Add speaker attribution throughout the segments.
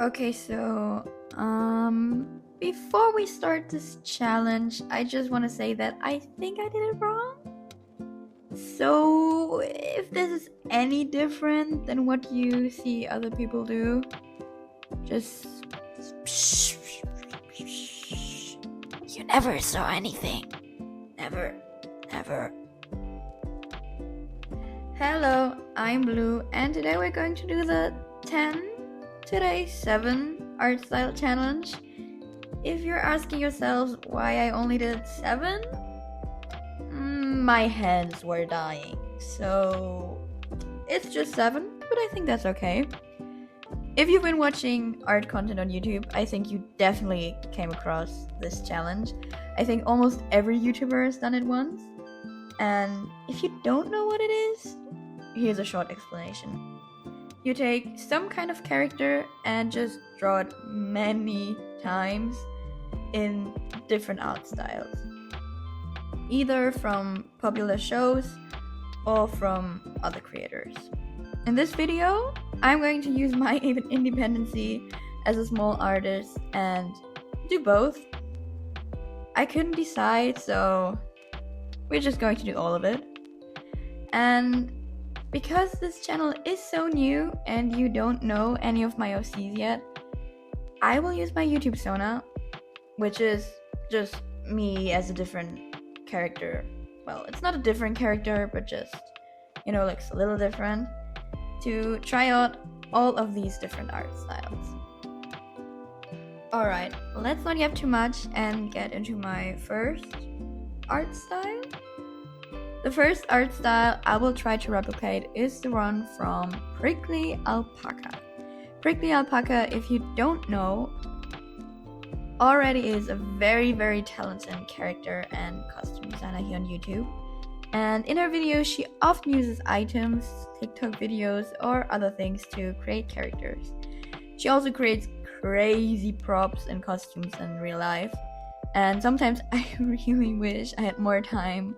Speaker 1: Okay, so before we start this challenge, I just want to say that I think I did it wrong. So, if this is any different than what you see other people do, just you never saw anything. Never, never. Hello, I'm Blue, and today we're going to do the 10, today 7 art style challenge. If you're asking yourselves why I only did 7, my hands were dying, so it's just 7, but I think that's okay. If you've been watching art content on YouTube, I think you definitely came across this challenge. I think almost every YouTuber has done it once. And if you don't know what it is, here's a short explanation. You take some kind of character and just draw it many times in different art styles, either from popular shows or from other creators. In this video, I'm going to use my independency as a small artist and do both. I couldn't decide, so we're just going to do all of it. And because this channel is so new and you don't know any of my OCs yet, I will use my YouTube persona, which is just me as a different character. Well, it's not a different character, but just, looks a little different, to try out all of these different art styles. Alright, let's not get too much and get into my first art style. The first art style I will try to replicate is the one from Prickly Alpaca. Prickly Alpaca, if you don't know, already is a very, very talented character and costume designer here on YouTube. And in her videos, she often uses items, TikTok videos, or other things to create characters. She also creates crazy props and costumes in real life. And sometimes I really wish I had more time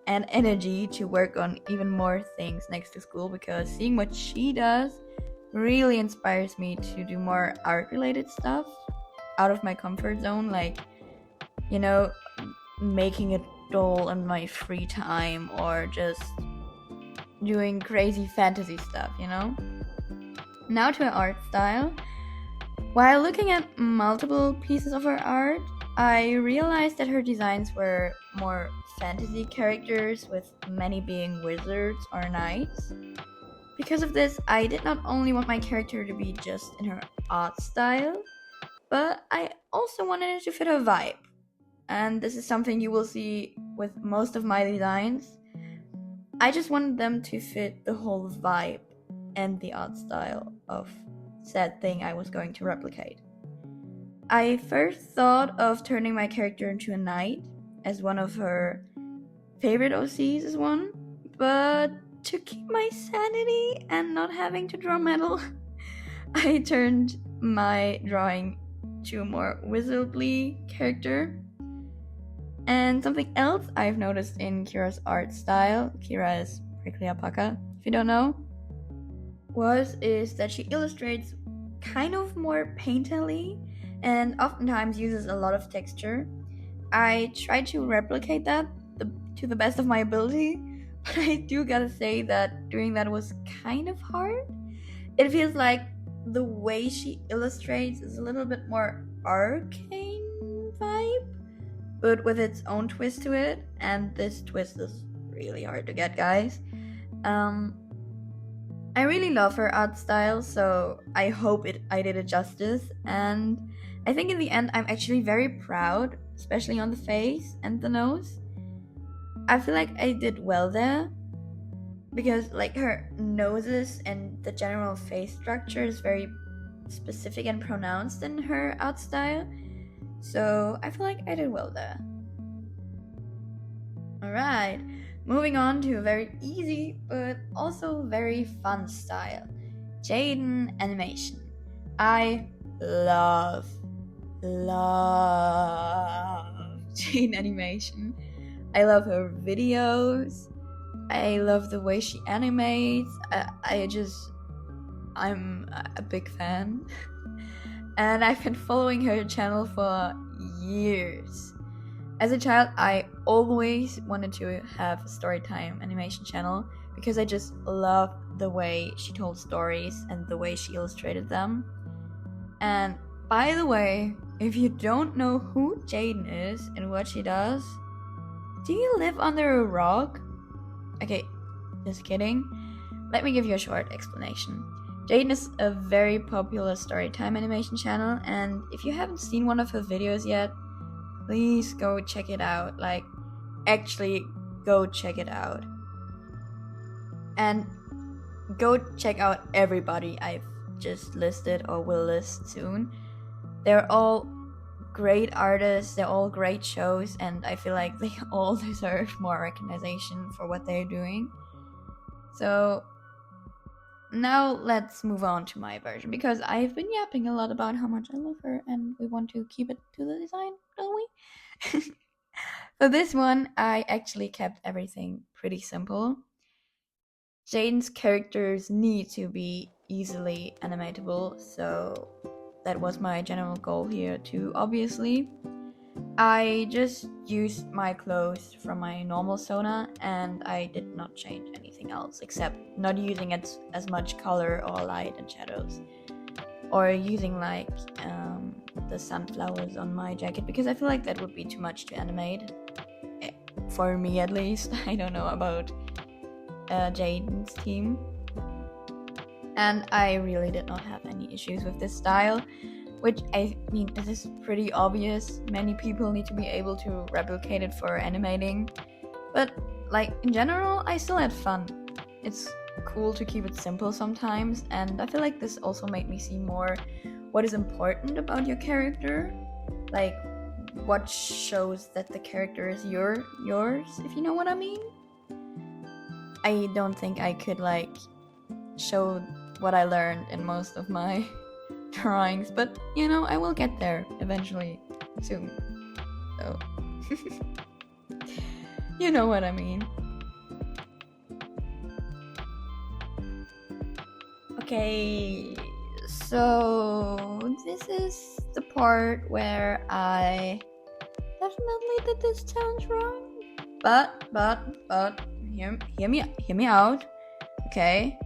Speaker 1: and energy to work on even more things next to school, because seeing what she does really inspires me to do more art related stuff out of my comfort zone, like making a doll in my free time or just doing crazy fantasy stuff. Now to her art style. While looking at multiple pieces of her art, I realized that her designs were more fantasy characters, with many being wizards or knights. Because of this, I did not only want my character to be just in her art style, but I also wanted it to fit her vibe. And this is something you will see with most of my designs. I just wanted them to fit the whole vibe and the art style of said thing I was going to replicate. I first thought of turning my character into a knight, as one of her favorite OCs is one, but to keep my sanity and not having to draw metal, I turned my drawing to a more wizardly character. And something else I've noticed in Kira's art style, Kira is Prickly Alpaca, if you don't know, is that she illustrates kind of more painterly and oftentimes uses a lot of texture. I tried to replicate that to the best of my ability, but I do gotta say that doing that was kind of hard. It feels like the way she illustrates is a little bit more arcane vibe, but with its own twist to it, and this twist is really hard to get, guys. I really love her art style, so I hope I did it justice, and I think in the end I'm actually very proud, especially on the face and the nose. I feel like I did well there, because her noses and the general face structure is very specific and pronounced in her art style, so I feel like I did well there. Alright, moving on to a very easy but also very fun style, Jaiden animation. I love Jaiden animation. I love her videos. I love the way she animates. I'm a big fan. And I've been following her channel for years. As a child, I always wanted to have a storytime animation channel because I just loved the way she told stories and the way she illustrated them. And by the way, if you don't know who Jaiden is and what she does, do you live under a rock? Okay, just kidding. Let me give you a short explanation. Jaiden is a very popular storytime animation channel, and if you haven't seen one of her videos yet, please go check it out. Like, actually, go check it out. And go check out everybody I've just listed or will list soon. They're all great artists, they're all great shows, and I feel like they all deserve more recognition for what they're doing. So now let's move on to my version, because I've been yapping a lot about how much I love her and we want to keep it to the design, don't we? For this one, I actually kept everything pretty simple. Jaiden's characters need to be easily animatable, so that was my general goal here too, obviously. I just used my clothes from my normal Sona, and I did not change anything else except not using as much color or light and shadows, or using like the sunflowers on my jacket, because I feel like that would be too much to animate, for me at least. I don't know about Jaiden's team. And I really did not have any issues with this style, which I mean, this is pretty obvious. Many people need to be able to replicate it for animating, but like in general, I still had fun. It's cool to keep it simple sometimes, and I feel like this also made me see more what is important about your character, like what shows that the character is yours, if you know what I mean. I don't think I could like show what I learned in most of my drawings, but you know, I will get there eventually, soon. So you know what I mean. Okay, so this is the part where I definitely did this challenge wrong. But hear me out. Okay.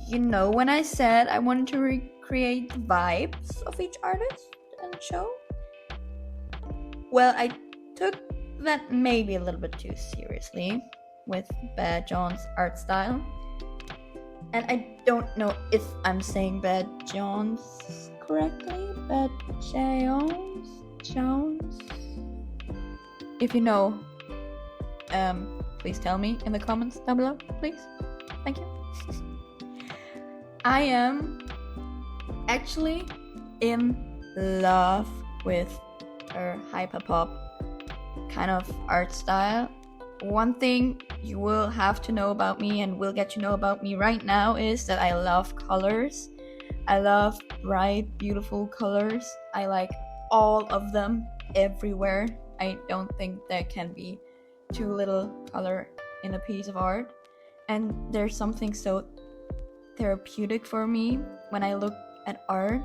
Speaker 1: You know when I said I wanted to recreate the vibes of each artist and show? Well, I took that maybe a little bit too seriously with badjaune's art style. And I don't know if I'm saying badjaune's correctly. Jones. If you know, please tell me in the comments down below, please. Thank you. I am actually in love with her hyperpop kind of art style. One thing you will have to know about me and will get to know about me right now is that I love colors. I love bright, beautiful colors. I like all of them everywhere. I don't think there can be too little color in a piece of art. And there's something so therapeutic for me when I look at art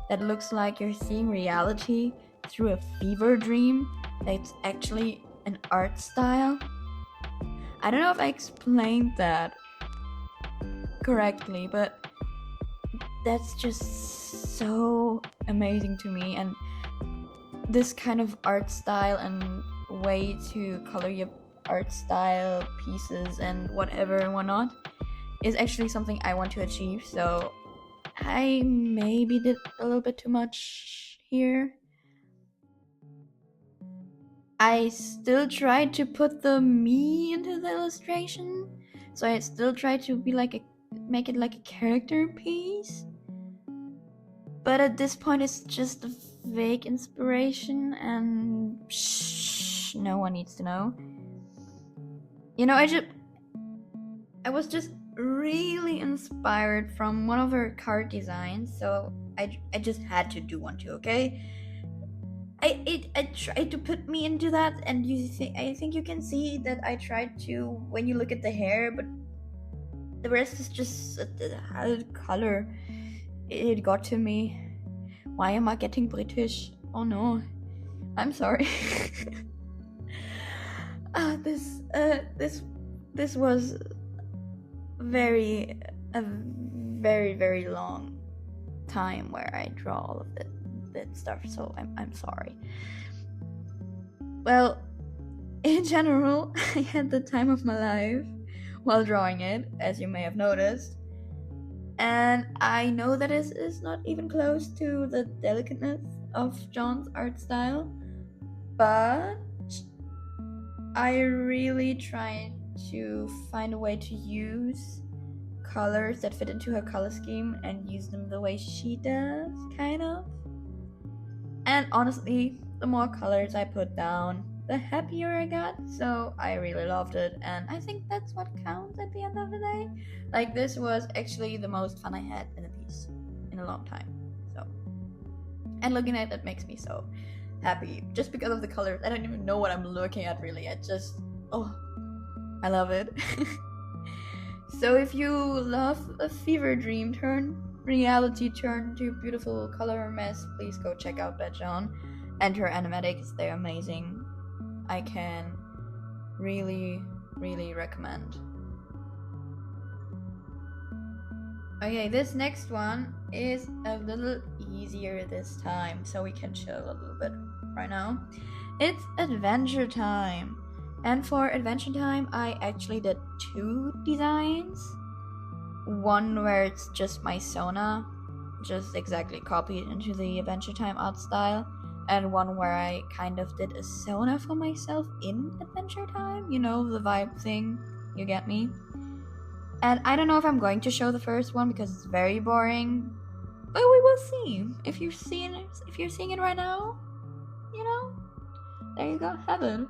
Speaker 1: that looks like you're seeing reality through a fever dream that's actually an art style. I don't know if I explained that correctly, but that's just so amazing to me. And this kind of art style and way to color your art style pieces and whatever and whatnot is actually something I want to achieve. So I maybe did a little bit too much here. I still tried to put the me into the illustration, so I still tried to be like make it like a character piece. But at this point, it's just a vague inspiration, and no one needs to know. You know, I was just really inspired from one of her card designs, so I just had to do one too. Okay. I tried to put me into that, and I think you can see that I tried to when you look at the hair, but the rest is just a color. it got to me. Why am I getting British? Oh no, I'm sorry. This was a very very long time where I draw all of that stuff, so I'm sorry. Well, in general, I had the time of my life while drawing it, as you may have noticed. And I know that it is not even close to the delicateness of John's art style, but I really tried to find a way to use colors that fit into her color scheme and use them the way she does, kind of. And honestly, the more colors I put down, the happier I got, so I really loved it, and I think that's what counts at the end of the day. Like, this was actually the most fun I had in a piece in a long time, so. And looking at it makes me so happy, just because of the colors. I don't even know what I'm looking at, really. I just, I love it. So if you love a fever dream turn reality turn to beautiful color mess, please go check out badjaune and her animatics. They're amazing. I can really recommend. Okay, this next one is a little easier this time, so we can chill a little bit right now. It's adventure time. And for adventure time, I actually did 2 designs. One where it's just my Sona, just exactly copied into the adventure time art style. And one where I kind of did a Sona for myself in adventure time. You know, the vibe thing. You get me? And I don't know if I'm going to show the first one because it's very boring. But we will see. If you're seeing it right now, you know, there you go, have it.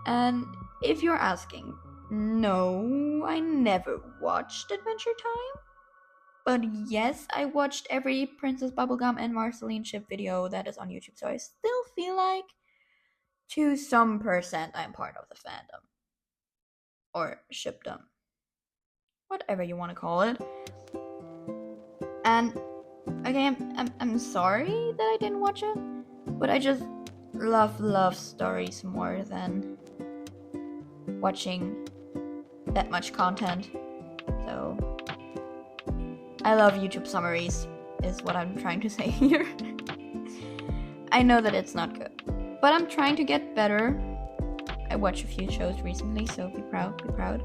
Speaker 1: And if you're asking, no, I never watched Adventure Time. But yes, I watched every Princess Bubblegum and Marceline ship video that is on YouTube, so I still feel like, to some percent, I'm part of the fandom. Or shipdom. Whatever you want to call it. And, okay, I'm sorry that I didn't watch it, but I just love stories more than watching that much content. So I love YouTube summaries is what I'm trying to say here. I know that it's not good, but I'm trying to get better. I watched a few shows recently, so be proud.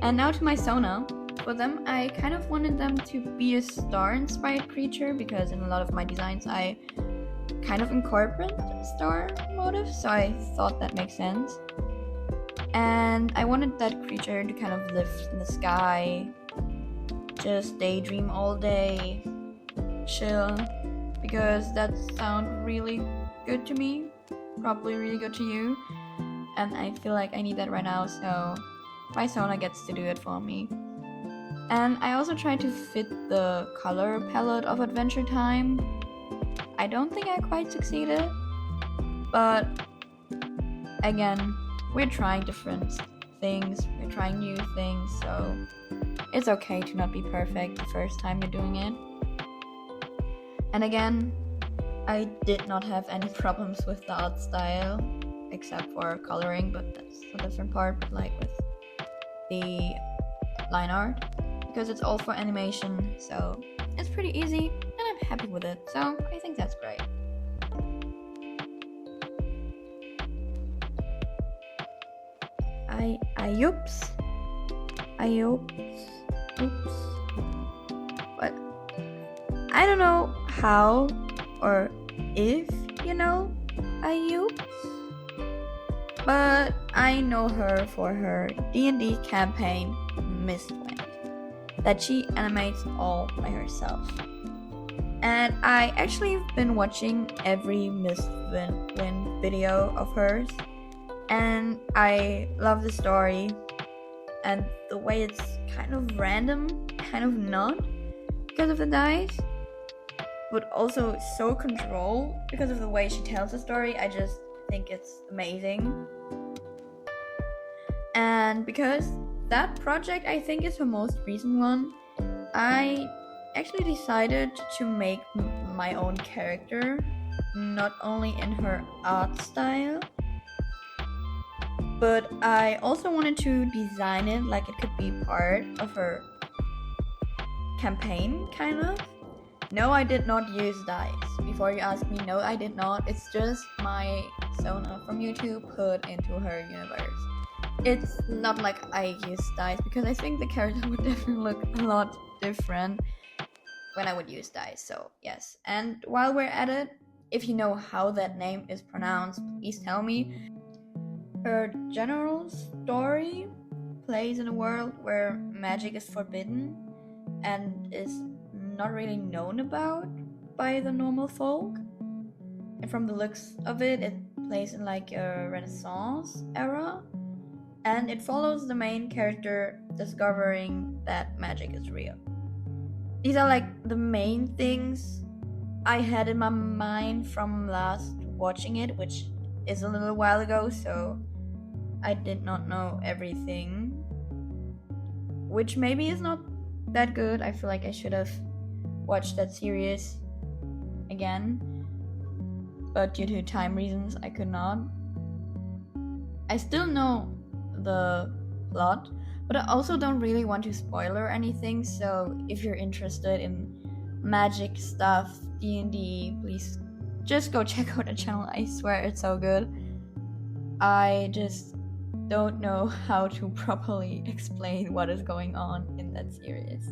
Speaker 1: And now to my Sona. For them, I kind of wanted them to be a star-inspired creature, because in a lot of my designs I kind of incorporate star motifs, so I thought that makes sense. And I wanted that creature to kind of live in the sky, just daydream all day, chill, because that sounds really good to me, probably really good to you, and I feel like I need that right now, so my Sona gets to do it for me. And I also tried to fit the color palette of Adventure Time. I don't think I quite succeeded, but again, we're trying different things, we're trying new things, so it's okay to not be perfect the first time you're doing it. And again, I did not have any problems with the art style, except for coloring, but that's a different part, but like with the line art, because it's all for animation, so it's pretty easy, and I'm happy with it, so I think that's great. Ayeoops. Oops. But I don't know how or if you know Ayeoops, but I know her for her D&D campaign Mistwind that she animates all by herself. And I actually have been watching every Mistwind video of hers, and I love the story and the way it's kind of random, kind of not, because of the dice, but also so controlled because of the way she tells the story. I just think it's amazing. And because that project, I think, is her most recent one, I actually decided to make my own character, not only in her art style, but I also wanted to design it like it could be part of her campaign, kind of. No, I did not use dice. Before you ask me, no, I did not. It's just my Sona from YouTube put into her universe. It's not like I use dice because I think the character would definitely look a lot different when I would use dice. So yes, and while we're at it, if you know how that name is pronounced, please tell me. Her general story plays in a world where magic is forbidden and is not really known about by the normal folk. And from the looks of it, it plays in like a Renaissance era. And it follows the main character discovering that magic is real. These are like the main things I had in my mind from last watching it, which is a little while ago, so I did not know everything, which maybe is not that good. I feel like I should have watched that series again, but due to time reasons I could not. I still know the plot, but I also don't really want to spoiler anything, so if you're interested in magic stuff, D&D, please just go check out the channel. I swear it's so good. I just don't know how to properly explain what is going on in that series.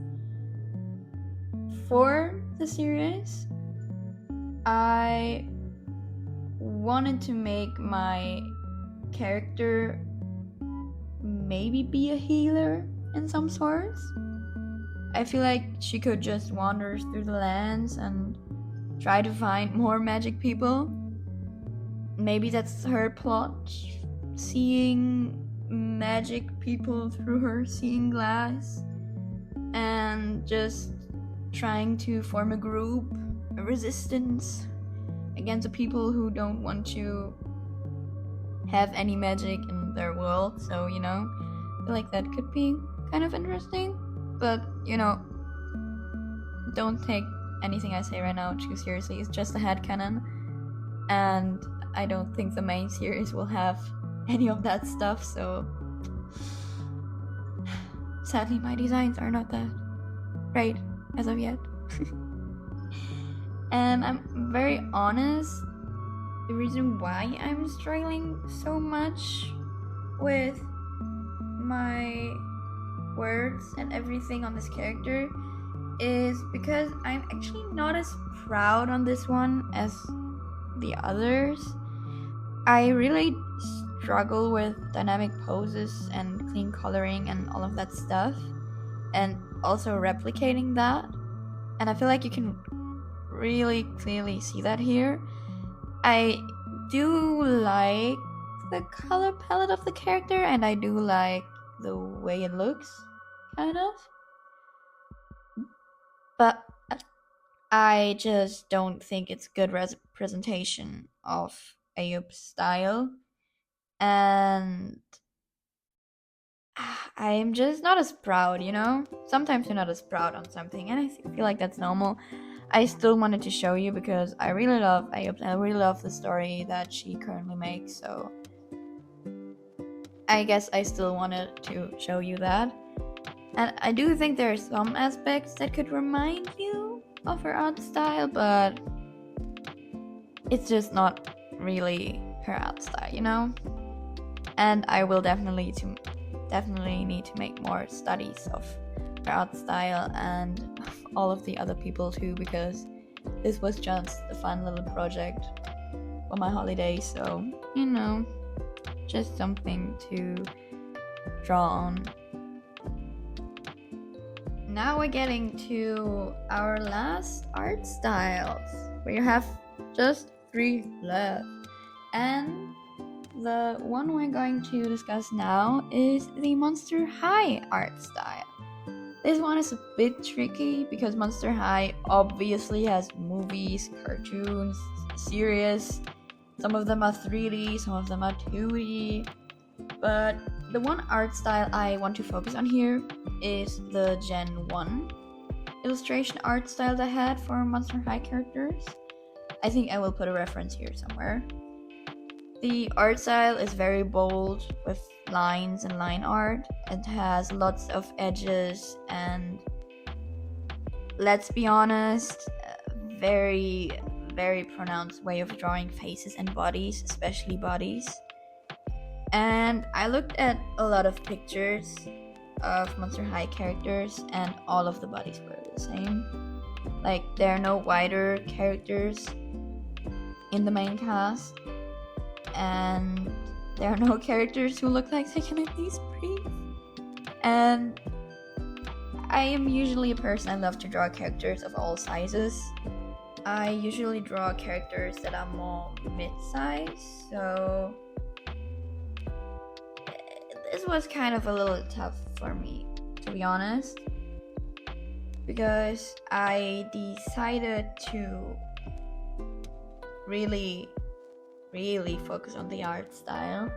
Speaker 1: For the series, I wanted to make my character maybe be a healer in some sorts. I feel like she could just wander through the lands and try to find more magic people. Maybe that's her plot, seeing magic people through her seeing glass and just trying to form a group, a resistance against the people who don't want to have any magic in their world. So, I feel like that could be kind of interesting, but don't take anything I say right now too seriously. It's just a headcanon, and I don't think the main series will have any of that stuff, so sadly my designs are not that great as of yet. And I'm very honest, the reason why I'm struggling so much with my words and everything on this character is because I'm actually not as proud on this one as the others. I really struggle with dynamic poses and clean coloring and all of that stuff, and also replicating that. And I feel like you can really clearly see that here. I do like the color palette of the character, and I do like the way it looks, kind of. But I just don't think it's good representation of Ayeoops style. And I'm just not as proud, Sometimes you're not as proud on something, and I feel like that's normal. I still wanted to show you because I really love Ayeoops, and I really love the story that she currently makes, so I guess I still wanted to show you that. And I do think there are some aspects that could remind you of her art style, but it's just not really her art style, And I will definitely need to make more studies of her art style and all of the other people too, because this was just a fun little project for my holiday, so just something to draw on. Now we're getting to our last art styles. We have just 3 left, and the one we're going to discuss now is the Monster High art style. This one is a bit tricky because Monster High obviously has movies, cartoons, series. Some of them are 3D, some of them are 2D. But the one art style I want to focus on here is the Gen 1. illustration art style they had for Monster High characters. I think I will put a reference here somewhere. The art style is very bold with lines and line art. It has lots of edges and, let's be honest, very, very pronounced way of drawing faces and bodies, especially bodies. And I looked at a lot of pictures of Monster High characters and all of the bodies were the same. Like, there are no wider characters in the main cast, and there are no characters who look like they can at least breathe. And I am usually a person, I love to draw characters of all sizes. I usually draw characters that are more mid-size, so this was kind of a little tough for me, to be honest, because I decided to really focus on the art style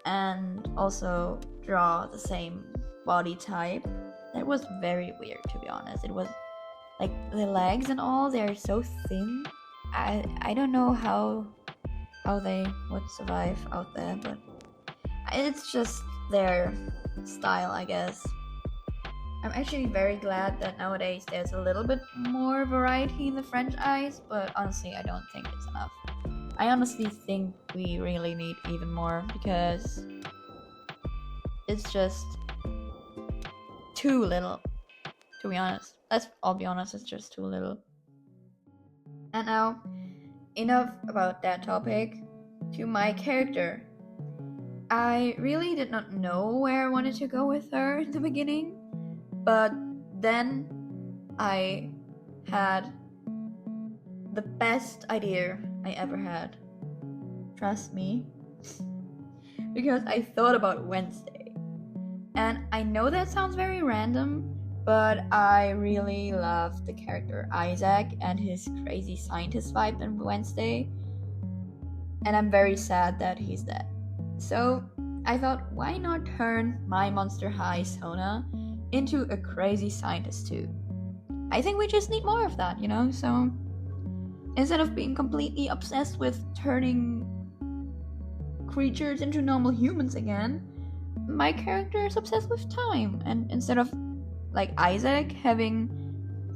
Speaker 1: and also draw the same body type. That was very weird, to be honest. It was like the legs and all, they're so thin. I don't know how they would survive out there, but it's just their style, I guess. I'm actually very glad that nowadays there's a little bit more variety in the franchise, but honestly I don't think it's enough. I honestly think we really need even more, because it's just too little, to be honest. I'll be honest, it's just too little. And now, enough about that topic. To my character. I really did not know where I wanted to go with her in the beginning, but then I had the best idea I ever had. Trust me. Because I thought about Wednesday. And I know that sounds very random, but I really love the character Isaac and his crazy scientist vibe in Wednesday. And I'm very sad that he's dead. So I thought, why not turn my Monster High Sona into a crazy scientist too? I think we just need more of that, you know? So instead of being completely obsessed with turning creatures into normal humans again, my character is obsessed with time. And instead of, like, Isaac having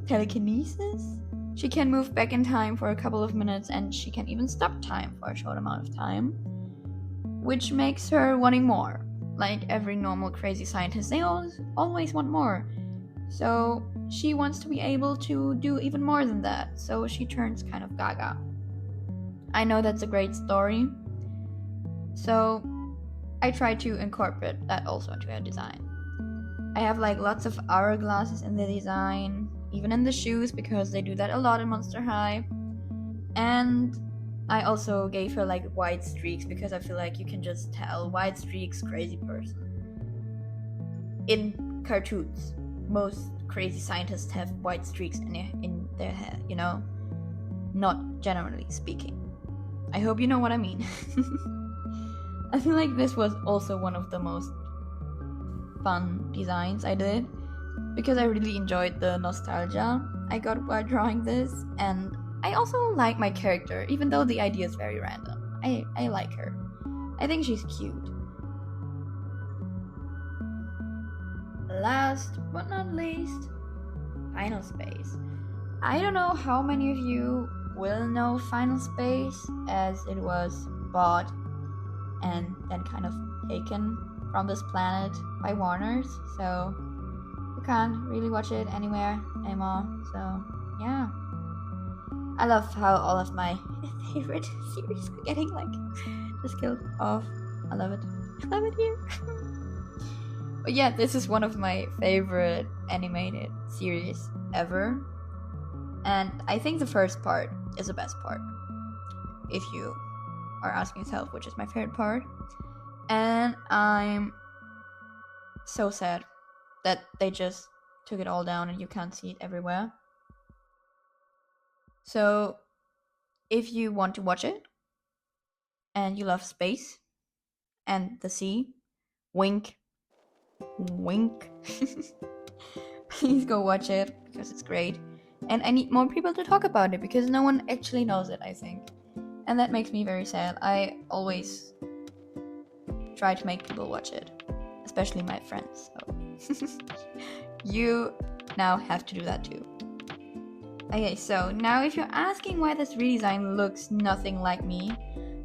Speaker 1: telekinesis, she can move back in time for a couple of minutes, and she can even stop time for a short amount of time, which makes her wanting more. Like every normal crazy scientist, they always want more. So she wants to be able to do even more than that, so she turns kind of gaga. I know that's a great story, so I try to incorporate that also into her design. I have like lots of hourglasses in the design, even in the shoes, because they do that a lot in Monster High. And I also gave her like white streaks, because I feel like you can just tell white streaks, crazy person. In cartoons, most crazy scientists have white streaks in their hair, you know? Not generally speaking. I hope you know what I mean. I feel like this was also one of the most fun designs I did, because I really enjoyed the nostalgia I got while drawing this, and I also like my character, even though the idea is very random. I like her. I think she's cute. Last but not least, Final Space. I don't know how many of you will know Final Space, as it was bought and then kind of taken from this planet by Warner's, so you can't really watch it anywhere anymore. So yeah, I love how all of my favorite series are getting like just killed off. I love it here. But yeah, this is one of my favorite animated series ever, and I think the first part is the best part, if you are asking yourself which is my favorite part. And I'm so sad that they just took it all down and you can't see it everywhere. So if you want to watch it and you love space and the sea, wink wink, please go watch it because it's great. And I need more people to talk about it because no one actually knows it, I think. And that makes me very sad. I always try to make people watch it, especially my friends. So you now have to do that too. Okay, so now if you're asking why this redesign looks nothing like me,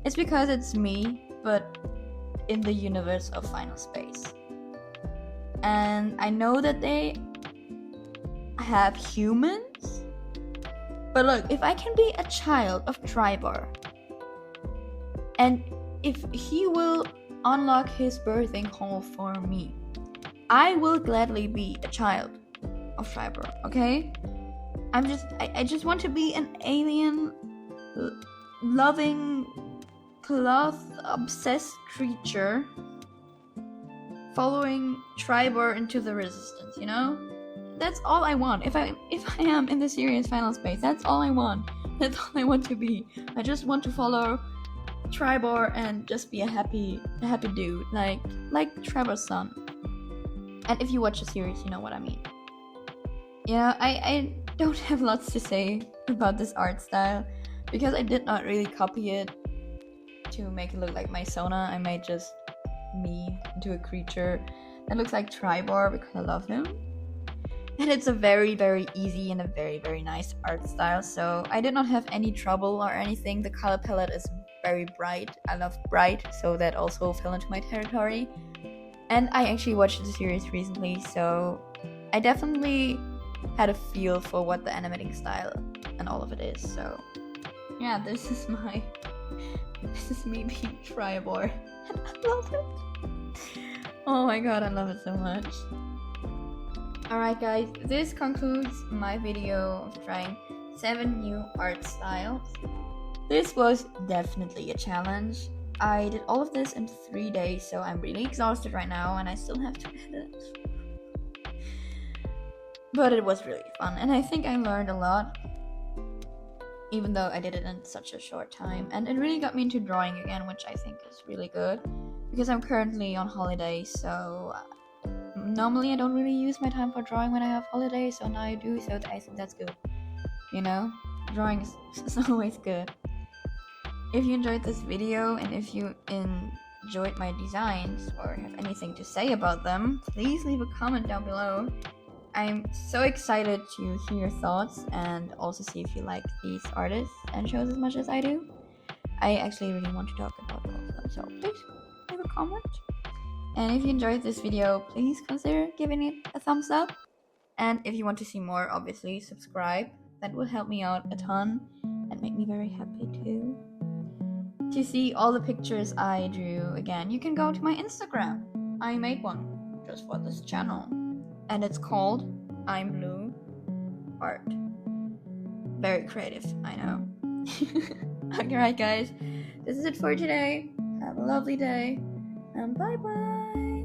Speaker 1: it's because it's me, but in the universe of Final Space. And I know that they have humans, but look, if I can be a child of Tribar, and if he will unlock his birthing hole for me, I will gladly be a child of Tribar, okay? I just want to be an alien loving cloth obsessed creature following Tribar into the resistance, you know? That's all I want. If I am in the series Final Space, that's all I want. That's all I want to be. I just want to follow Tribar and just be a happy dude, like Tribar's son. And if you watch the series, you know what I mean. Yeah, I don't have lots to say about this art style because I did not really copy it to make it look like my Sona. I made just me into a creature that looks like Tribar because I love him. And it's a very, very easy and a very, very nice art style, so I did not have any trouble or anything. The color palette is very bright. I love bright, so that also fell into my territory. And I actually watched the series recently, so I definitely had a feel for what the animating style and all of it is. So yeah, this is me being Tribar. I love it. Oh my god, I love it so much. Alright guys, this concludes my video of trying 7 new art styles. This was definitely a challenge. I did all of this in 3 days, so I'm really exhausted right now and I still have to edit. But it was really fun and I think I learned a lot, even though I did it in such a short time. And it really got me into drawing again, which I think is really good because I'm currently on holiday, so normally I don't really use my time for drawing when I have holidays, so now I do, so I think that's good. You know, drawing is always good. If you enjoyed this video and if you enjoyed my designs or have anything to say about them, please leave a comment down below. I'm so excited to hear your thoughts and also see if you like these artists and shows as much as I do. I actually really want to talk about all of them, so please leave a comment. And if you enjoyed this video, please consider giving it a thumbs up. And if you want to see more, obviously subscribe. That will help me out a ton and make me very happy too. To see all the pictures I drew again, you can go to my Instagram. I made one just for this channel. And it's called I'm Blue Art. Very creative, I know. Alright guys, this is it for today. Have a lovely day. And bye bye.